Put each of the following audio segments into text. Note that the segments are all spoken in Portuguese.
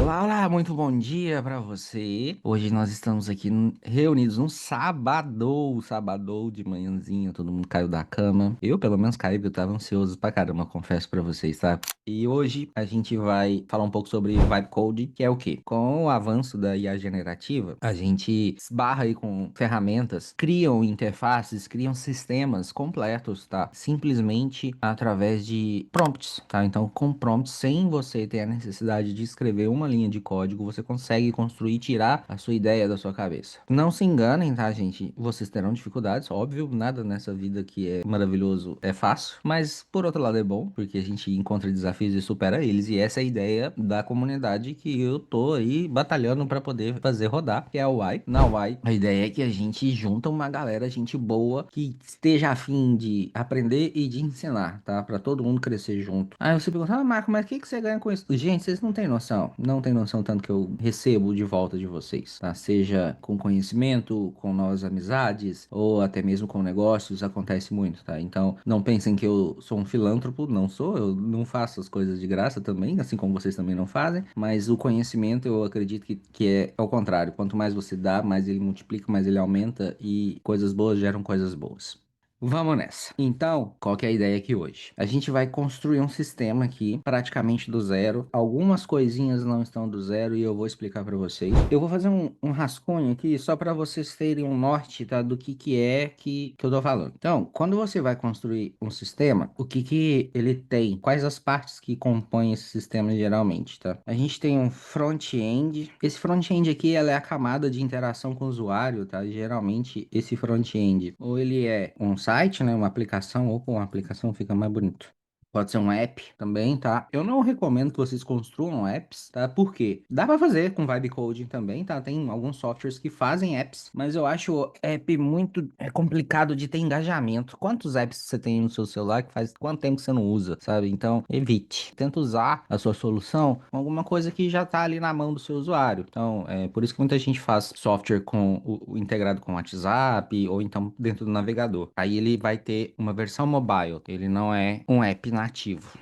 Olá, olá, muito bom dia pra você. Hoje nós estamos aqui reunidos num sabadão de manhãzinha, todo mundo caiu da cama. Eu, pelo menos, caí porque eu tava ansioso pra caramba, confesso pra vocês, tá? E hoje a gente vai falar um pouco sobre Vibe Code, que é o quê? Com o avanço da IA generativa, a gente esbarra aí com ferramentas, criam interfaces, criam sistemas completos, tá? Simplesmente através de prompts, tá? Então, com prompts, sem você ter a necessidade de escrever uma linha de código, você consegue construir e tirar a sua ideia da sua cabeça. Não se enganem, tá, gente? Vocês terão dificuldades, óbvio, nada nessa vida que é maravilhoso é fácil, mas por outro lado é bom, porque a gente encontra desafios e supera eles, e essa é a ideia da comunidade que eu tô aí batalhando para poder fazer rodar, que é a Y. Na Y, a ideia é que a gente junta uma galera, gente boa, que esteja afim de aprender e de ensinar, tá? Para todo mundo crescer junto. Aí você pergunta, Marco, mas o que que você ganha com isso? Gente, vocês não têm noção. Não tem noção tanto que eu recebo de volta de vocês, tá? Seja com conhecimento, com novas amizades, ou até mesmo com negócios, acontece muito, tá? Então, não pensem que eu sou um filântropo, não sou, eu não faço as coisas de graça também, assim como vocês também não fazem, mas o conhecimento eu acredito que é ao contrário. Quanto mais você dá, mais ele multiplica, mais ele aumenta e coisas boas geram coisas boas. Vamos nessa. Então, qual que é a ideia aqui hoje? A gente vai construir um sistema aqui, praticamente do zero. Algumas coisinhas não estão do zero e eu vou explicar para vocês. Eu vou fazer um rascunho aqui só para vocês terem um norte, tá, do que é que eu tô falando. Então, quando você vai construir um sistema, o que ele tem? Quais as partes que compõem esse sistema geralmente, tá? A gente tem um front-end. Esse front-end aqui, ela é a camada de interação com o usuário, tá? Geralmente, esse front-end, ou ele é um site, né, uma aplicação, ou com uma aplicação fica mais bonito. Pode ser um app também, tá? Eu não recomendo que vocês construam apps, tá? Por quê? Dá pra fazer com Vibe Coding também, tá? Tem alguns softwares que fazem apps, mas eu acho app muito complicado de ter engajamento. Quantos apps você tem no seu celular que faz quanto tempo que você não usa, sabe? Então, evite. Tenta usar a sua solução com alguma coisa que já tá ali na mão do seu usuário. Então, é por isso que muita gente faz software com o integrado com o WhatsApp ou então dentro do navegador. Aí ele vai ter uma versão mobile, ele não é um app nativo.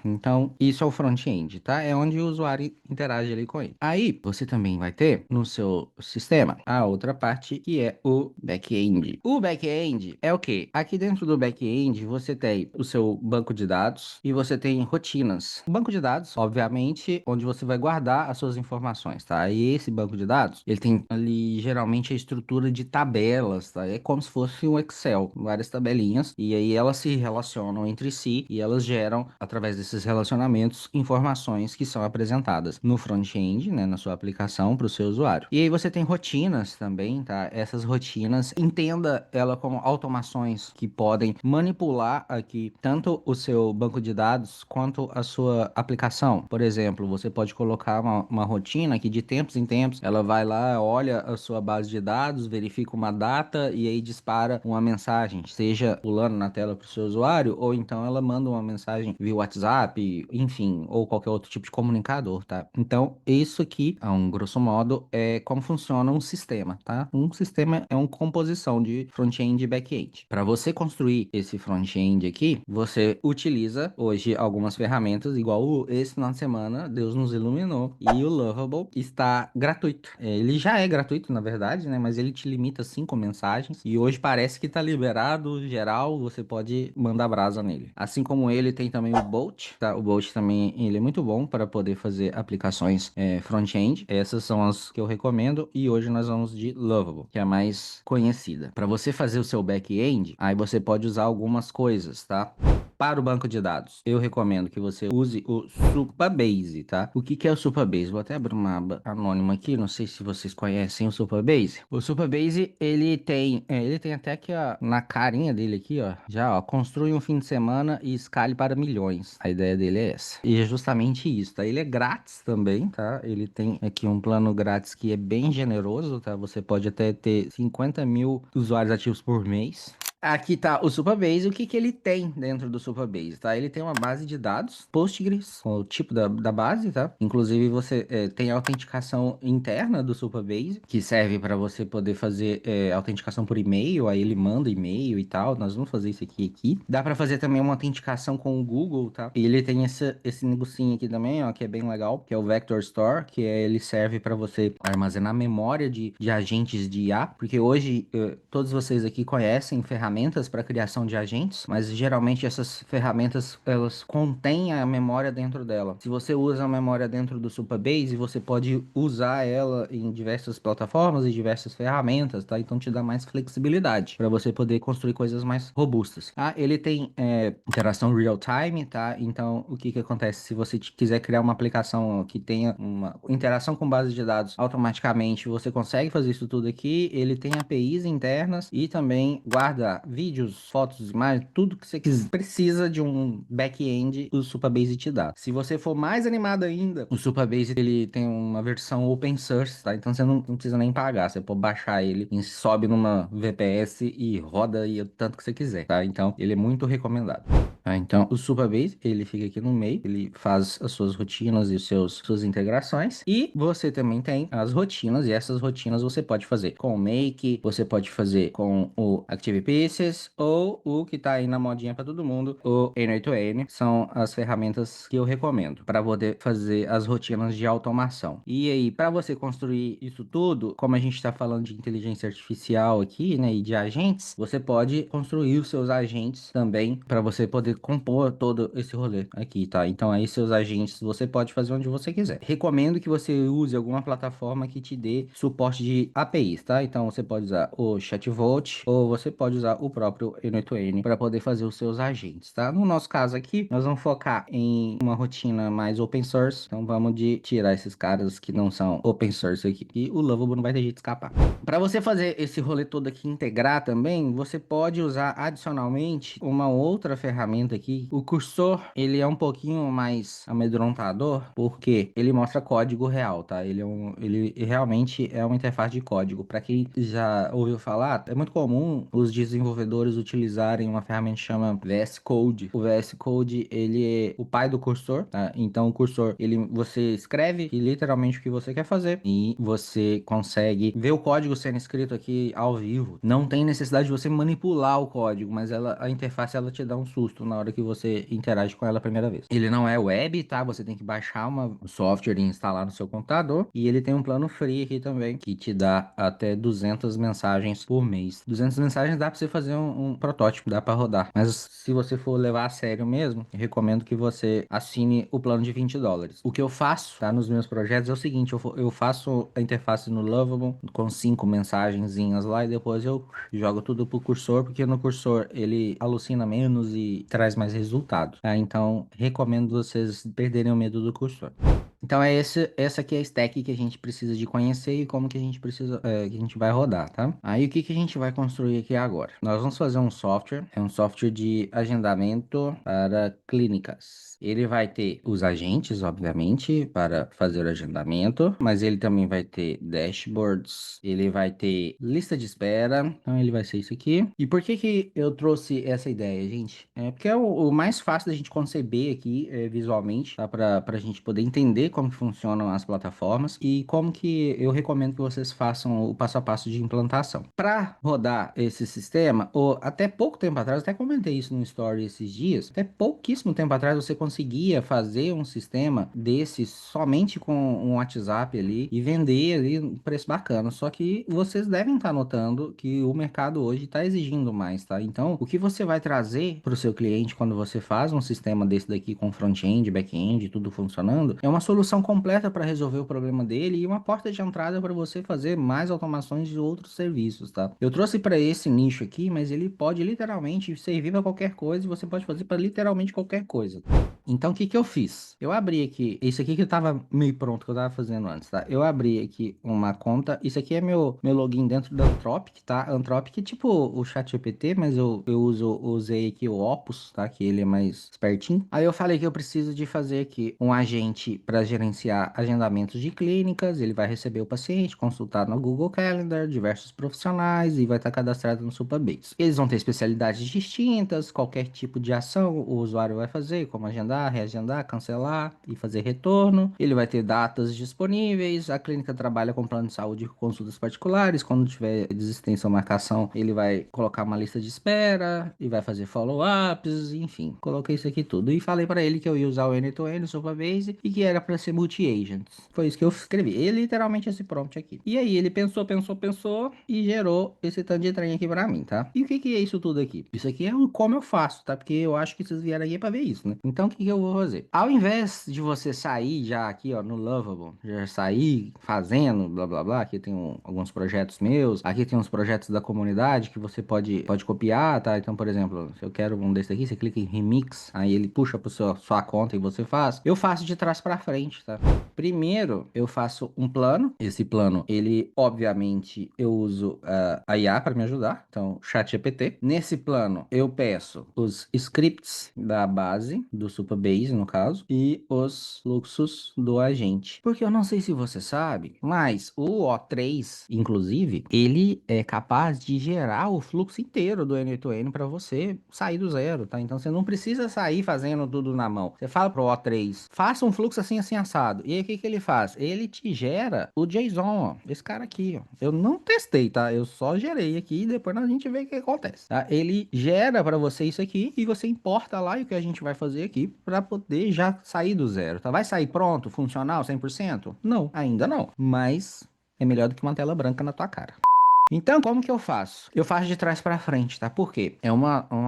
Então, isso é o front-end, tá? É onde o usuário interage ali com ele. Aí, você também vai ter no seu sistema a outra parte que é o back-end. O back-end é o quê? Aqui dentro do back-end você tem o seu banco de dados e você tem rotinas. O banco de dados, obviamente, onde você vai guardar as suas informações, tá? E esse banco de dados, ele tem ali geralmente a estrutura de tabelas, tá? É como se fosse um Excel, várias tabelinhas, e aí elas se relacionam entre si e elas geram, através desses relacionamentos, informações que são apresentadas no front-end, né, na sua aplicação para o seu usuário. E aí você tem rotinas também, tá? Essas rotinas, entenda ela como automações que podem manipular aqui tanto o seu banco de dados quanto a sua aplicação. Por exemplo, você pode colocar uma rotina que de tempos em tempos ela vai lá, olha a sua base de dados, verifica uma data e aí dispara uma mensagem, seja pulando na tela para o seu usuário, ou então ela manda uma mensagem via WhatsApp, enfim, ou qualquer outro tipo de comunicador, tá? Então, isso aqui, a um grosso modo, é como funciona um sistema, tá? Um sistema é uma composição de front-end e back-end. Para você construir esse front-end aqui, você utiliza hoje algumas ferramentas, igual esse final de semana, Deus nos iluminou, e o Lovable está gratuito. Ele já é gratuito, na verdade, né? Mas ele te limita a 5 mensagens, e hoje parece que tá liberado geral, você pode mandar brasa nele. Assim como ele, tem também o Bolt, tá? O Bolt também, ele é muito bom para poder fazer aplicações front-end. Essas são as que eu recomendo, e hoje nós vamos de Lovable, que é a mais conhecida. Para você fazer o seu back-end, aí você pode usar algumas coisas, tá? Para o banco de dados, eu recomendo que você use o Supabase, tá? O que é o Supabase? Vou até abrir uma aba anônima aqui, não sei se vocês conhecem o Supabase. O Supabase, ele tem até aqui, ó, na carinha dele aqui, ó, já, ó, construi um fim de semana e escale para milhões. A ideia dele é essa. E é justamente isso, tá? Ele é grátis também, tá? Ele tem aqui um plano grátis que é bem generoso, tá? Você pode até ter 50 mil usuários ativos por mês. Aqui tá o Supabase. O que que ele tem dentro do Supabase, tá? Ele tem uma base de dados Postgres, com o tipo da base, tá? Inclusive você tem a autenticação interna do Supabase, que serve para você poder fazer autenticação por e-mail. Aí ele manda e-mail e tal. Nós vamos fazer isso aqui. Dá para fazer também uma autenticação com o Google, tá? E ele tem esse negocinho aqui também, ó, que é bem legal, que é o Vector Store, que ele serve para você armazenar memória de agentes de IA, porque hoje todos vocês aqui conhecem ferramentas para criação de agentes, mas geralmente essas ferramentas elas contêm a memória dentro dela. Se você usa a memória dentro do Supabase, você pode usar ela em diversas plataformas e diversas ferramentas, tá? Então te dá mais flexibilidade para você poder construir coisas mais robustas. Ah, ele tem interação real time, tá? Então o que que acontece se você quiser criar uma aplicação que tenha uma interação com base de dados automaticamente, você consegue fazer isso tudo aqui. Ele tem APIs internas e também guarda vídeos, fotos, imagens, tudo que você precisa de um back-end, o Supabase te dá. Se você for mais animado ainda, o Supabase ele tem uma versão open source, tá? Então você não precisa nem pagar, você pode baixar ele e sobe numa VPS e roda aí o tanto que você quiser, tá? Então ele é muito recomendado. Tá? Então, o Supabase, ele fica aqui no meio, ele faz as suas rotinas e suas integrações. E você também tem as rotinas, e essas rotinas você pode fazer com o Make, você pode fazer com o Active Pieces, ou o que tá aí na modinha para todo mundo, o N8N, são as ferramentas que eu recomendo para poder fazer as rotinas de automação. E aí, para você construir isso tudo, como a gente está falando de inteligência artificial aqui, né, e de agentes, você pode construir os seus agentes também para você poder compor todo esse rolê aqui, tá? Então aí seus agentes você pode fazer onde você quiser. Recomendo que você use alguma plataforma que te dê suporte de APIs, tá? Então você pode usar o ChatVault ou você pode usar o próprio N8N para poder fazer os seus agentes, tá? No nosso caso aqui, nós vamos focar em uma rotina mais open source. Então vamos de tirar esses caras que não são open source aqui. E o Lovable não vai ter jeito de escapar. Para você fazer esse rolê todo aqui integrar também, você pode usar adicionalmente uma outra ferramenta aqui. O cursor, ele é um pouquinho mais amedrontador, porque ele mostra código real, tá? Ele realmente é uma interface de código. Para quem já ouviu falar, é muito comum os desenvolvedores utilizarem uma ferramenta que chama VS Code. O VS Code, ele é o pai do cursor, tá? Então o cursor, você escreve literalmente o que você quer fazer e você consegue ver o código sendo escrito aqui ao vivo. Não tem necessidade de você manipular o código, mas a interface ela te dá um susto na hora que você interage com ela a primeira vez. Ele não é web, tá? Você tem que baixar um software e instalar no seu computador. E ele tem um plano free aqui também, que te dá até 200 mensagens por mês. 200 mensagens dá pra você fazer um protótipo, dá pra rodar. Mas se você for levar a sério mesmo, eu recomendo que você assine o plano de $20. O que eu faço, tá? Nos meus projetos é o seguinte, eu faço a interface no Lovable com 5 mensagenzinhas lá e depois eu jogo tudo pro cursor, porque no cursor ele alucina menos e traz mais resultado, tá? Então, recomendo vocês perderem o medo do cursor. Então essa aqui é a stack que a gente precisa de conhecer e como que a gente precisa, que a gente vai rodar, tá? Aí o que que a gente vai construir aqui agora? Nós vamos fazer um software, é um software de agendamento para clínicas. Ele vai ter os agentes, obviamente, para fazer o agendamento, mas ele também vai ter dashboards, ele vai ter lista de espera, então ele vai ser isso aqui. E por que que eu trouxe essa ideia, gente? É porque é o mais fácil da gente conceber aqui visualmente, tá? Para a gente poder entender como que funcionam as plataformas e como que eu recomendo que vocês façam o passo a passo de implantação. Para rodar esse sistema, ou até pouco tempo atrás, até comentei isso no story esses dias, até pouquíssimo tempo atrás você conseguia fazer um sistema desse somente com um WhatsApp ali e vender ali um preço bacana. Só que vocês devem estar notando que o mercado hoje está exigindo mais, tá? Então, o que você vai trazer para o seu cliente quando você faz um sistema desse daqui com front-end, back-end, tudo funcionando, é uma solução completa para resolver o problema dele e uma porta de entrada para você fazer mais automações de outros serviços, tá? Eu trouxe para esse nicho aqui, mas ele pode literalmente servir para qualquer coisa e você pode fazer para literalmente qualquer coisa. Então, o que que eu fiz? Eu abri aqui, isso aqui que tava meio pronto, que eu tava fazendo antes, tá? Eu abri aqui uma conta, isso aqui é meu login dentro da Anthropic, tá? Anthropic é tipo o ChatGPT, mas usei aqui o Opus, tá? Que ele é mais espertinho. Aí eu falei que eu preciso de fazer aqui um agente para gerenciar agendamentos de clínicas, ele vai receber o paciente, consultar no Google Calendar, diversos profissionais e vai estar cadastrado no Supabase. Eles vão ter especialidades distintas, qualquer tipo de ação o usuário vai fazer, como agendar, reagendar, cancelar e fazer retorno. Ele vai ter datas disponíveis, a clínica trabalha com plano de saúde com consultas particulares, quando tiver desistência ou marcação, ele vai colocar uma lista de espera e vai fazer follow-ups, enfim. Coloquei isso aqui tudo e falei para ele que eu ia usar o N2N, o Supabase e que era para ser multi-agents. Foi isso que eu escrevi. Literalmente esse prompt aqui. E aí ele pensou e gerou esse tanto de trem aqui pra mim, tá? E o que que é isso tudo aqui? Isso aqui é um como eu faço, tá? Porque eu acho que vocês vieram aqui pra ver isso, né? Então o que que eu vou fazer? Ao invés de você sair já aqui, ó, no Lovable, já sair fazendo, blá blá blá, aqui tem alguns projetos meus, aqui tem uns projetos da comunidade que você pode copiar, tá? Então, por exemplo, se eu quero um desse aqui, você clica em Remix, aí ele puxa pra sua conta e você faz. Eu faço de trás pra frente, tá? Primeiro, eu faço um plano. Esse plano, ele, obviamente, eu uso a IA para me ajudar. Então, ChatGPT. Nesse plano, eu peço os scripts da base, do Supabase, no caso, e os fluxos do agente. Porque eu não sei se você sabe, mas o O3, inclusive, ele é capaz de gerar o fluxo inteiro do N8N para você sair do zero, tá? Então, você não precisa sair fazendo tudo na mão. Você fala pro O3, faça um fluxo assim, assim, assado. E aí, o que que ele faz? Ele te gera o JSON, ó. Esse cara aqui, ó. Eu não testei, tá? Eu só gerei aqui e depois a gente vê o que acontece, tá? Ele gera para você isso aqui e você importa lá e o que a gente vai fazer aqui para poder já sair do zero, tá? Vai sair pronto, funcional, 100%? Não, ainda não. Mas é melhor do que uma tela branca na tua cara. Então, como que eu faço? Eu faço de trás pra frente, tá? Por quê? É um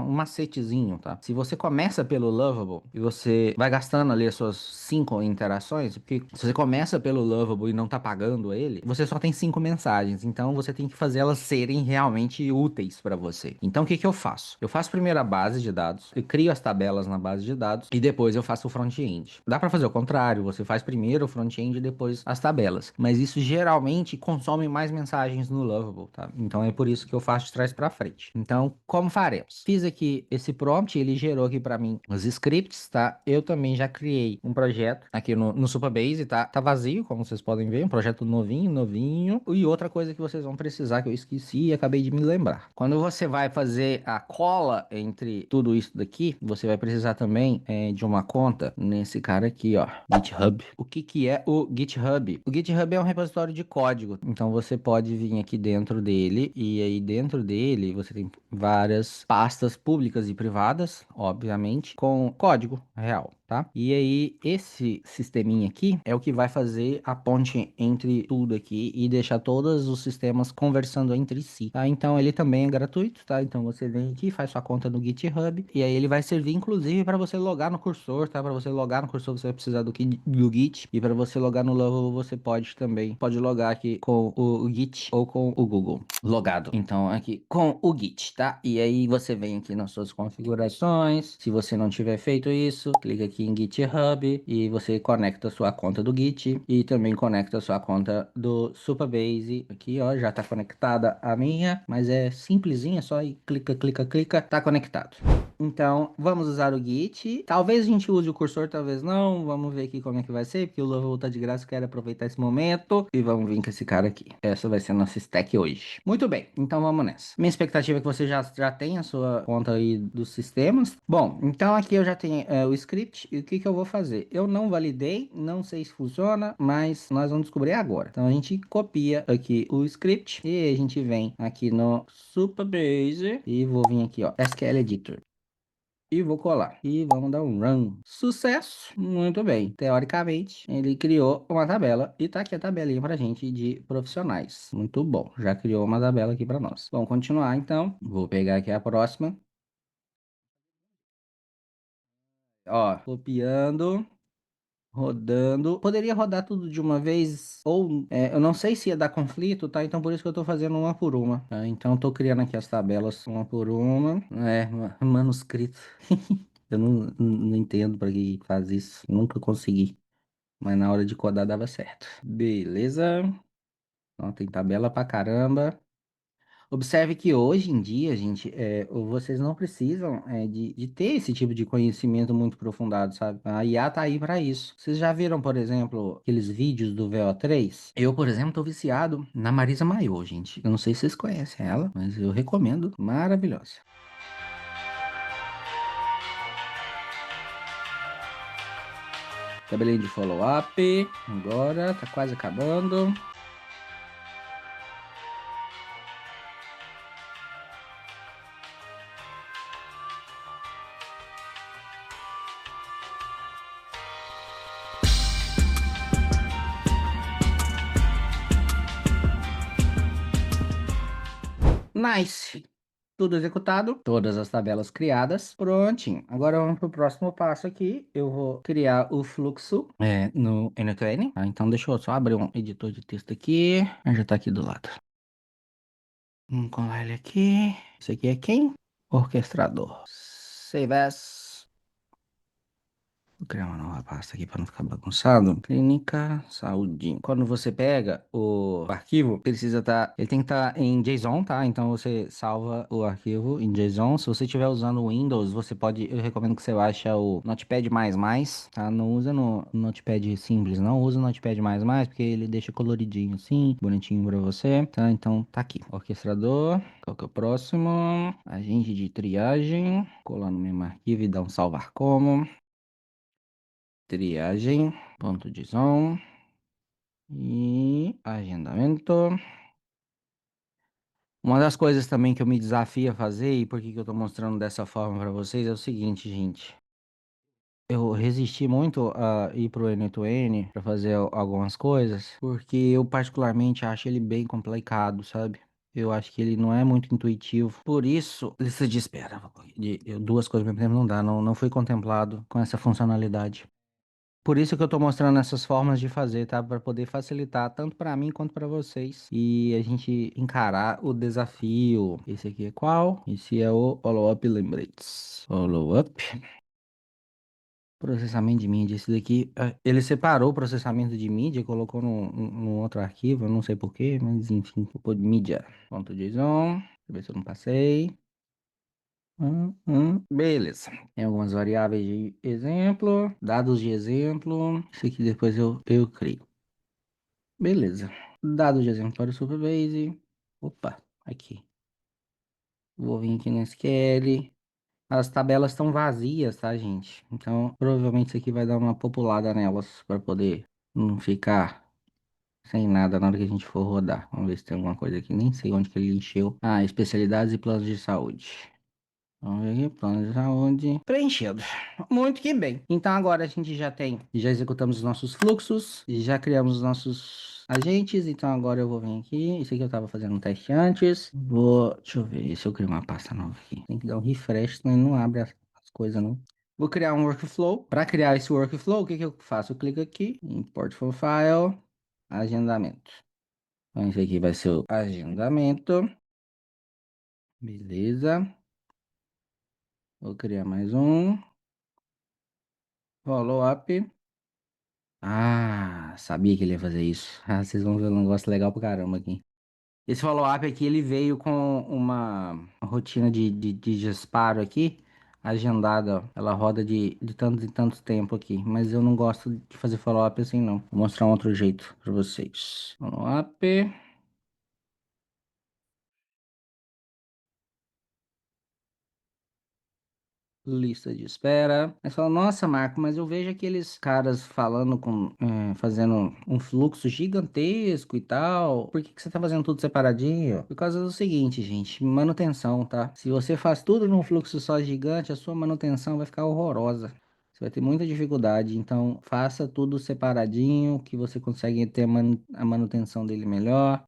macetezinho, tá? Se você começa pelo Lovable e você vai gastando ali as suas 5 interações, porque se você começa pelo Lovable e não tá pagando ele, você só tem 5 mensagens. Então, você tem que fazer elas serem realmente úteis pra você. Então, o que que eu faço? Eu faço primeiro a base de dados, eu crio as tabelas na base de dados e depois eu faço o front-end. Dá pra fazer o contrário, você faz primeiro o front-end e depois as tabelas. Mas isso geralmente consome mais mensagens no Lovable, tá? Então é por isso que eu faço de trás para frente. Então, como faremos? Fiz aqui esse prompt, ele gerou aqui para mim os scripts, tá? Eu também já criei um projeto aqui no Supabase, tá? Tá vazio, como vocês podem ver, um projeto novinho, novinho. E outra coisa que vocês vão precisar, que eu esqueci e acabei de me lembrar. Quando você vai fazer a cola entre tudo isso daqui, você vai precisar também de uma conta nesse cara aqui, ó, GitHub. O que que é o GitHub? O GitHub é um repositório de código, então você pode vir aqui dentro dele e aí dentro dele você tem várias pastas públicas e privadas, obviamente, com código real, tá? E aí esse sisteminha aqui é o que vai fazer a ponte entre tudo aqui e deixar todos os sistemas conversando entre si, tá? Então ele também é gratuito, tá? Então você vem aqui, faz sua conta no GitHub e aí ele vai servir inclusive para você logar no cursor, tá? Para você logar no cursor você vai precisar do Git e para você logar no Lovable você pode logar aqui com o Git ou com o Google logado. Então aqui com o Git, tá? E aí você vem aqui nas suas configurações. Se você não tiver feito isso, clica aqui em GitHub e você conecta a sua conta do Git e também conecta a sua conta do Supabase. Aqui, ó, já tá conectada a minha, mas é simplesinha, só ir clica, clica, clica, tá conectado. Então, vamos usar o Git. Talvez a gente use o cursor, talvez não. Vamos ver aqui como é que vai ser, porque o Lovable tá de graça, eu quero aproveitar esse momento. E vamos vir com esse cara aqui. Essa vai ser a nossa stack hoje. Muito bem, então vamos nessa. Minha expectativa é que você já tenha a sua conta aí dos sistemas. Bom, então aqui eu já tenho o script. E o que que eu vou fazer? Eu não validei, não sei se funciona, mas nós vamos descobrir agora. Então a gente copia aqui o script e a gente vem aqui no Supabase e vou vir aqui, ó, SQL Editor. E vou colar. E vamos dar um run. Sucesso! Muito bem. Teoricamente, ele criou uma tabela. E tá aqui a tabelinha pra gente de profissionais. Muito bom. Já criou uma tabela aqui pra nós. Vamos continuar então. Vou pegar aqui a próxima. Ó, copiando. Rodando. Poderia rodar tudo de uma vez, ou eu não sei se ia dar conflito, tá? Então por isso que eu tô fazendo uma por uma, tá? Então eu tô criando aqui as tabelas uma por uma. Manuscrito. Eu não entendo pra que faz isso. Nunca consegui. Mas na hora de codar dava certo. Beleza. Ó, tem tabela pra caramba. Observe que hoje em dia, gente, vocês não precisam de ter esse tipo de conhecimento muito aprofundado, sabe? A IA tá aí para isso. Vocês já viram, por exemplo, aqueles vídeos do VO3? Eu, por exemplo, tô viciado na Marisa Maiô, gente. Eu não sei se vocês conhecem ela, mas eu recomendo. Maravilhosa. Tabelinha de follow-up. Agora, tá quase acabando. Nice. Tudo executado, todas as tabelas criadas, prontinho. Agora vamos para o próximo passo aqui. Eu vou criar o fluxo no N2N. Tá? Então deixa eu só abrir um editor de texto aqui. Já está aqui do lado. Vamos colar ele aqui. Esse aqui é quem? Orquestrador. Save as. Vou criar uma nova pasta aqui para não ficar bagunçado. Clínica, saúde. Quando você pega o arquivo, precisa estar, ele tem que estar em JSON, tá? Então você salva o arquivo em JSON. Se você estiver usando o Windows, você pode, eu recomendo que você baixe o Notepad++, tá? Não usa no Notepad simples, não usa o Notepad++, porque ele deixa coloridinho assim, bonitinho para você, tá? Então tá aqui. Orquestrador, qual que é o próximo? Agente de triagem, colar no mesmo arquivo e dar um salvar como. Triagem, ponto de som e agendamento. Uma das coisas também que eu me desafio a fazer e por que que eu tô mostrando dessa forma para vocês é o seguinte, gente. Eu resisti muito a ir pro N2N para fazer algumas coisas, porque eu particularmente acho ele bem complicado, sabe? Eu acho que ele não é muito intuitivo. Por isso, lista de espera. Duas coisas ao mesmo tempo não dá, não foi contemplado com essa funcionalidade. Por isso que eu tô mostrando essas formas de fazer, tá? Para poder facilitar tanto para mim quanto para vocês. E a gente encarar o desafio. Esse aqui é qual? Esse é o follow-up lembretes. Follow-up. Processamento de mídia. Esse daqui, ele separou o processamento de mídia e colocou num outro arquivo. Eu não sei porquê, mas enfim. Colocou de mídia. .json. Deixa eu ver se eu não passei. Beleza. Tem algumas variáveis de exemplo, dados de exemplo. Isso aqui depois eu crio. Beleza. Dados de exemplo para o Superbase. Opa, aqui. Vou vir aqui no SQL. As tabelas estão vazias, tá, gente? Então, provavelmente isso aqui vai dar uma populada nelas para poder não ficar sem nada na hora que a gente for rodar. Vamos ver se tem alguma coisa aqui. Nem sei onde que ele encheu. Ah, especialidades e planos de saúde. Vamos ver aqui, plano de saúde. Preenchido. Muito que bem. Então agora a gente já executamos os nossos fluxos, já criamos os nossos agentes. Então agora eu vou vir aqui. Isso aqui eu tava fazendo um teste antes. Deixa eu ver se eu crio uma pasta nova aqui. Tem que dar um refresh, senão ele não abre as coisas, não. Vou criar um workflow. Para criar esse workflow, o que que eu faço? Eu clico aqui, import from file, agendamento. Então esse aqui vai ser o agendamento. Beleza. Vou criar mais um. Follow up. Ah, sabia que ele ia fazer isso. Ah, vocês vão ver um negócio legal pra caramba aqui. Esse follow-up aqui, ele veio com uma rotina de disparo aqui, agendada. Ela roda de tantos e tantos tempo aqui. Mas eu não gosto de fazer follow-up assim, não. Vou mostrar um outro jeito pra vocês. Follow-up. Lista de espera. Aí você fala, nossa, Marco, mas eu vejo aqueles caras falando fazendo um fluxo gigantesco e tal. Por que que você tá fazendo tudo separadinho? Por causa do seguinte, gente, manutenção, tá? Se você faz tudo num fluxo só gigante, a sua manutenção vai ficar horrorosa. Você vai ter muita dificuldade, então faça tudo separadinho, que você consegue ter a manutenção dele melhor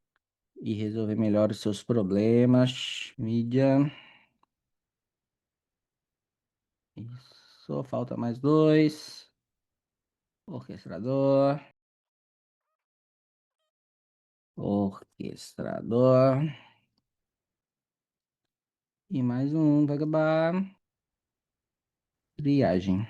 e resolver melhor os seus problemas. Mídia. Isso, falta mais dois. Orquestrador. Orquestrador. E mais um, vai acabar. Triagem.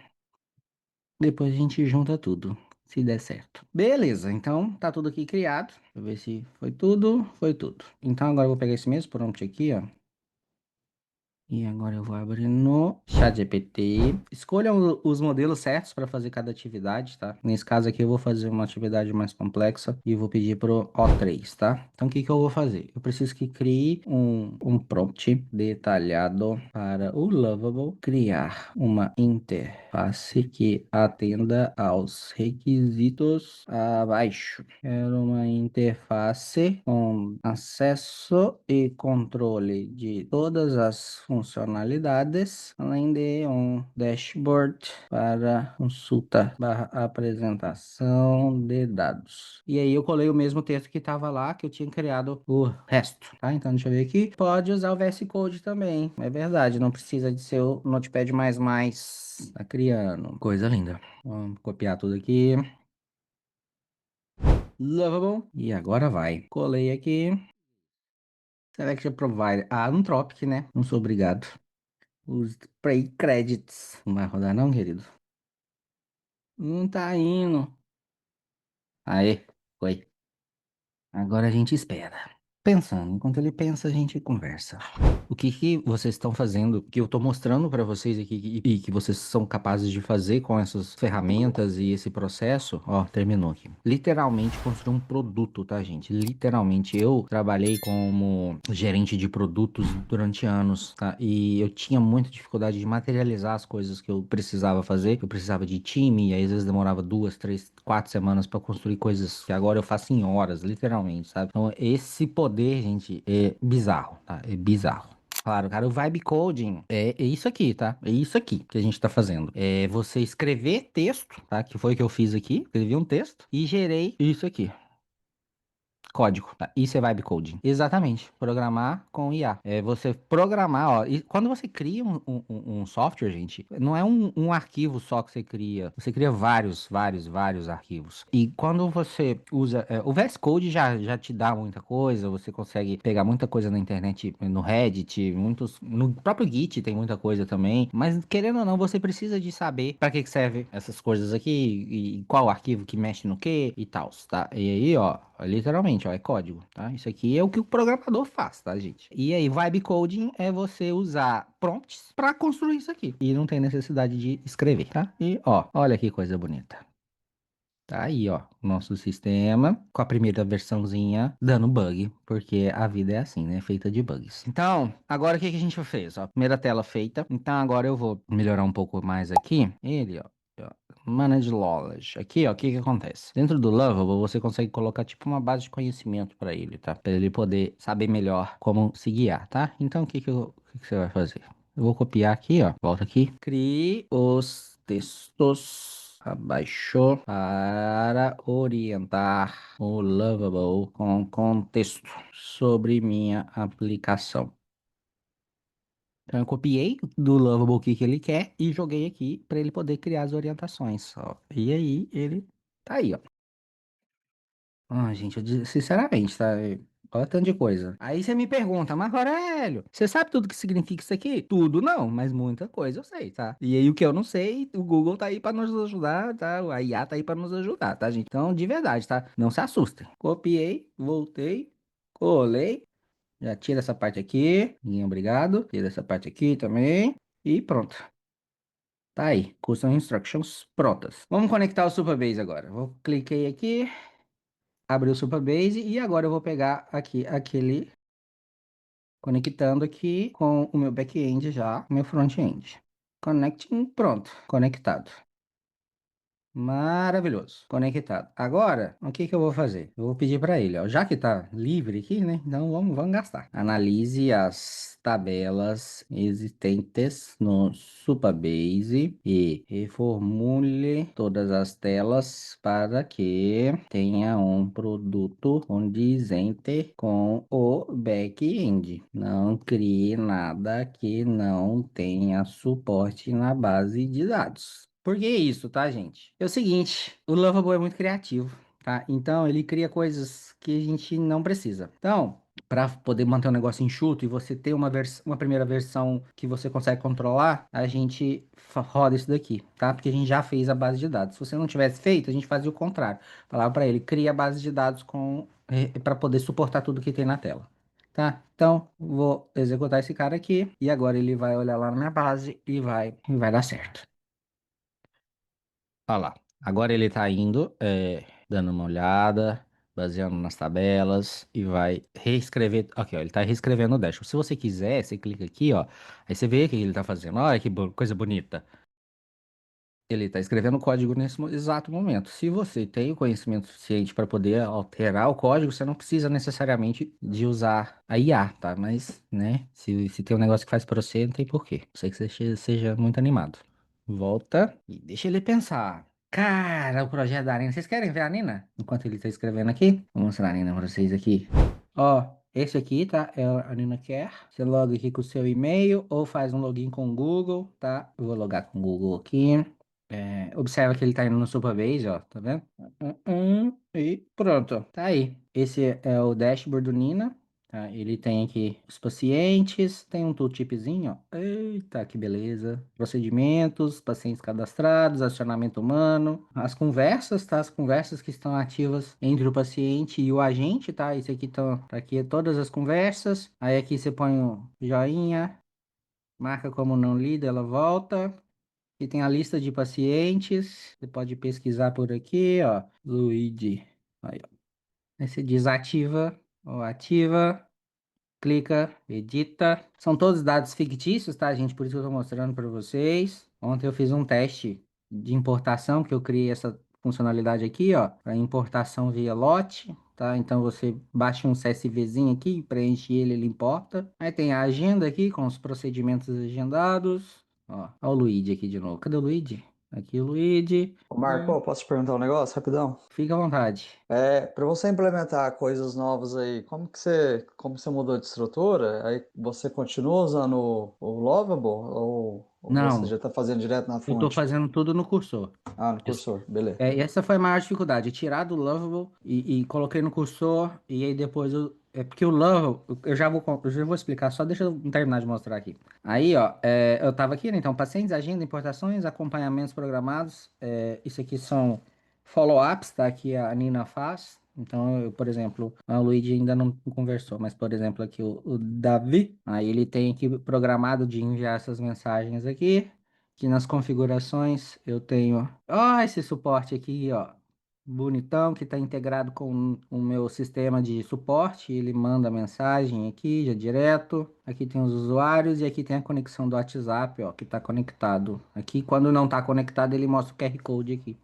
Depois a gente junta tudo, se der certo. Beleza, então tá tudo aqui criado. Deixa eu ver se foi tudo. Foi tudo. Então agora eu vou pegar esse mesmo prompt aqui, ó. E agora eu vou abrir no ChatGPT. Escolha os modelos certos para fazer cada atividade, tá? Nesse caso aqui eu vou fazer uma atividade mais complexa e vou pedir pro O3, tá? Então o que que eu vou fazer? Eu preciso que crie um prompt detalhado para o Lovable criar uma interface que atenda aos requisitos abaixo. Quero uma interface com acesso e controle de todas as funcionalidades, além de um dashboard para consulta barra apresentação de dados. E aí eu colei o mesmo texto que estava lá, que eu tinha criado o resto, tá? Então deixa eu ver aqui. Pode usar o VS Code também, é verdade, não precisa de ser o Notepad++. Tá criando. Coisa linda. Vamos copiar tudo aqui. Lovable. E agora vai. Colei aqui. Select Provider. Ah, um Tropic, né? Não sou obrigado. Os Play Credits. Não vai rodar não, querido? Não tá indo. Aê, foi. Agora a gente espera. Pensando, enquanto ele pensa, a gente conversa. O que que vocês estão fazendo, que eu tô mostrando para vocês aqui e que vocês são capazes de fazer com essas ferramentas e esse processo, ó, terminou aqui. Literalmente construir um produto, tá, gente? Literalmente, eu trabalhei como gerente de produtos durante anos, tá? E eu tinha muita dificuldade de materializar as coisas que eu precisava fazer. Eu precisava de time, e aí às vezes demorava 2, 3, 4 semanas para construir coisas que agora eu faço em horas, literalmente, sabe? Então, esse poder, gente, é bizarro, tá? É bizarro. Claro, cara, o vibe coding é isso aqui, tá? É isso aqui que a gente tá fazendo. É você escrever texto, tá? Que foi o que eu fiz aqui. Escrevi um texto e gerei isso aqui. Código, tá? Isso é vibe coding. Exatamente. Programar com IA. É você programar, ó. E quando você cria um software, gente, não é um arquivo só que você cria. Você cria vários arquivos. E quando você usa. O VS Code já te dá muita coisa. Você consegue pegar muita coisa na internet, no Reddit, muitos. No próprio Git tem muita coisa também. Mas querendo ou não, você precisa de saber para que serve essas coisas aqui e qual arquivo que mexe no que e tal, tá? E aí, ó. Literalmente, ó, é código, tá? Isso aqui é o que o programador faz, tá, gente? E aí, vibe coding é você usar prompts para construir isso aqui. E não tem necessidade de escrever, tá? E, ó, olha que coisa bonita. Tá aí, ó, nosso sistema com a primeira versãozinha dando bug, porque a vida é assim, né? Feita de bugs. Então, agora o que que a gente fez? Ó, primeira tela feita. Então, agora eu vou melhorar um pouco mais aqui. Ele, ó. Manage Knowledge. Aqui, ó, o que que acontece? Dentro do Lovable, você consegue colocar tipo uma base de conhecimento para ele, tá? Para ele poder saber melhor como se guiar, tá? Então, o que que você vai fazer? Eu vou copiar aqui, ó. Volta aqui. Crie os textos abaixo para orientar o Lovable com contexto sobre minha aplicação. Então eu copiei do Lovable o que que ele quer e joguei aqui para ele poder criar as orientações, ó. E aí ele tá aí, ó. Ah, gente, sinceramente, tá? Olha tanto de coisa. Aí você me pergunta, mas Aurélio, você sabe tudo que significa isso aqui? Tudo não, mas muita coisa eu sei, tá? E aí o que eu não sei, o Google tá aí pra nos ajudar, tá? A IA tá aí pra nos ajudar, tá, gente? Então, de verdade, tá? Não se assustem. Copiei, voltei, colei, já tira essa parte aqui, obrigado. Tira essa parte aqui também e pronto. Tá aí, Custom Instructions prontas. Vamos conectar o Supabase agora. Vou cliquei aqui. Abrir o Supabase e agora eu vou pegar aqui aquele conectando aqui com o meu back-end já, o meu front-end. Connecting, pronto, conectado. Maravilhoso, conectado. Agora, o que que eu vou fazer? Eu vou pedir para ele, ó, já que tá livre aqui, né? Então vamos gastar. Analise as tabelas existentes no Supabase e reformule todas as telas para que tenha um produto condizente com o back-end. Não crie nada que não tenha suporte na base de dados. Por que isso, tá, gente? É o seguinte, o Lovable é muito criativo, tá? Então ele cria coisas que a gente não precisa. Então, para poder manter o negócio enxuto e você ter uma primeira versão que você consegue controlar, a gente roda isso daqui, tá? Porque a gente já fez a base de dados. Se você não tivesse feito, a gente fazia o contrário. Falava para ele, cria a base de dados para poder suportar tudo que tem na tela. Tá? Então, vou executar esse cara aqui e agora ele vai olhar lá na minha base e vai dar certo. Olha lá. Agora ele tá indo, dando uma olhada, baseando nas tabelas e vai reescrever. Aqui, ó, ele tá reescrevendo o dashboard. Se você quiser, você clica aqui, ó. Aí você vê o que ele tá fazendo. Olha que coisa bonita. Ele está escrevendo o código nesse exato momento. Se você tem o conhecimento suficiente para poder alterar o código, você não precisa necessariamente de usar a IA, tá? Mas, né, se tem um negócio que faz para você, não tem porquê. Não sei que você seja muito animado. Volta e deixa ele pensar. Cara, o projeto da Nina. Vocês querem ver a Nina? Enquanto ele está escrevendo aqui? Vou mostrar a Nina para vocês aqui. Ó, esse aqui, tá? É a Nina Care. Você loga aqui com o seu e-mail ou faz um login com o Google, tá? Eu vou logar com o Google aqui. Observa que ele tá indo no Superbase, ó, tá vendo? E pronto, tá aí. Esse é o dashboard do Nina, tá? Ele tem aqui os pacientes, tem um tooltipzinho, ó. Eita, que beleza. Procedimentos, pacientes cadastrados, acionamento humano, as conversas, tá? As conversas que estão ativas entre o paciente e o agente, tá? Esse aqui tá aqui todas as conversas. Aí aqui você põe o joinha, marca como não lida, ela volta. E tem a lista de pacientes. Você pode pesquisar por aqui, ó. Luigi. Aí, ó. Aí você desativa ou ativa. Clica, edita. São todos dados fictícios, tá, gente? Por isso que eu tô mostrando para vocês. Ontem eu fiz um teste de importação, que eu criei essa funcionalidade aqui, ó, para importação via lote, tá? Então você baixa um CSVzinho aqui, preenche ele, ele importa. Aí tem a agenda aqui com os procedimentos agendados. Ó o Luigi aqui de novo. Cadê o Luigi? Aqui o Luigi. Ô, Marco, posso te perguntar um negócio rapidão? Fica à vontade. Para você implementar coisas novas aí, como você mudou de estrutura? Aí você continua usando o Lovable ou você Não, já está fazendo direto na eu tô fonte? fazendo tudo no cursor. Ah, no cursor, beleza. E essa foi a maior dificuldade, tirar do Lovable e coloquei no cursor, e aí depois é porque o Lovable, eu já vou explicar, só deixa eu terminar de mostrar aqui. Aí, ó, eu tava aqui, né, então, pacientes, agenda, importações, acompanhamentos programados, isso aqui são follow-ups, tá, que a Nina faz. Então, por exemplo, a Luigi ainda não conversou, mas, por exemplo, aqui o Davi, aí ele tem aqui programado de enviar essas mensagens aqui. Aqui nas configurações eu tenho, ó, esse suporte aqui, ó, bonitão, que está integrado com o meu sistema de suporte. Ele manda mensagem aqui já direto. Aqui tem os usuários e aqui tem a conexão do WhatsApp, ó, que está conectado. Aqui, quando não está conectado, ele mostra o QR Code aqui.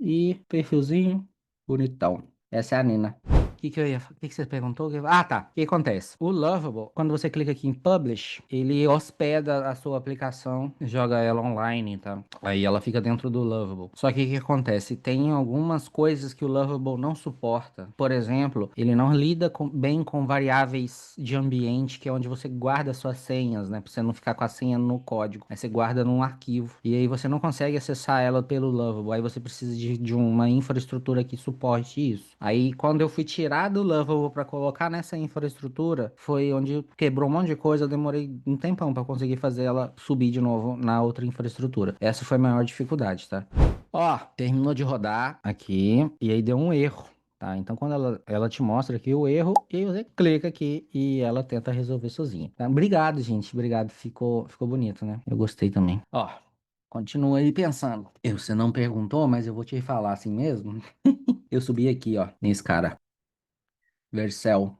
E perfilzinho, bonitão. Essa é a Nina. O que você perguntou? Ah, tá. O que acontece? O Lovable, quando você clica aqui em Publish, ele hospeda a sua aplicação, joga ela online, tá? Aí ela fica dentro do Lovable. Só que o que acontece? Tem algumas coisas que o Lovable não suporta. Por exemplo, ele não lida bem com variáveis de ambiente, que é onde você guarda suas senhas, né? Pra você não ficar com a senha no código. Aí você guarda num arquivo. E aí você não consegue acessar ela pelo Lovable. Aí você precisa de uma infraestrutura que suporte isso. Aí quando eu fui tirar do Lovable para colocar nessa infraestrutura, foi onde quebrou um monte de coisa. Eu demorei um tempão para conseguir fazer ela subir de novo na outra infraestrutura. Essa foi a maior dificuldade, tá? Ó, terminou de rodar aqui e aí deu um erro. Tá, então quando ela te mostra aqui o erro, e aí você clica aqui e ela tenta resolver sozinha. Tá? Obrigado, gente. Obrigado. Ficou bonito, né? Eu gostei também. Ó, continua aí pensando. Você não perguntou, mas eu vou te falar assim mesmo. Eu subi aqui, ó, nesse cara. Vercel.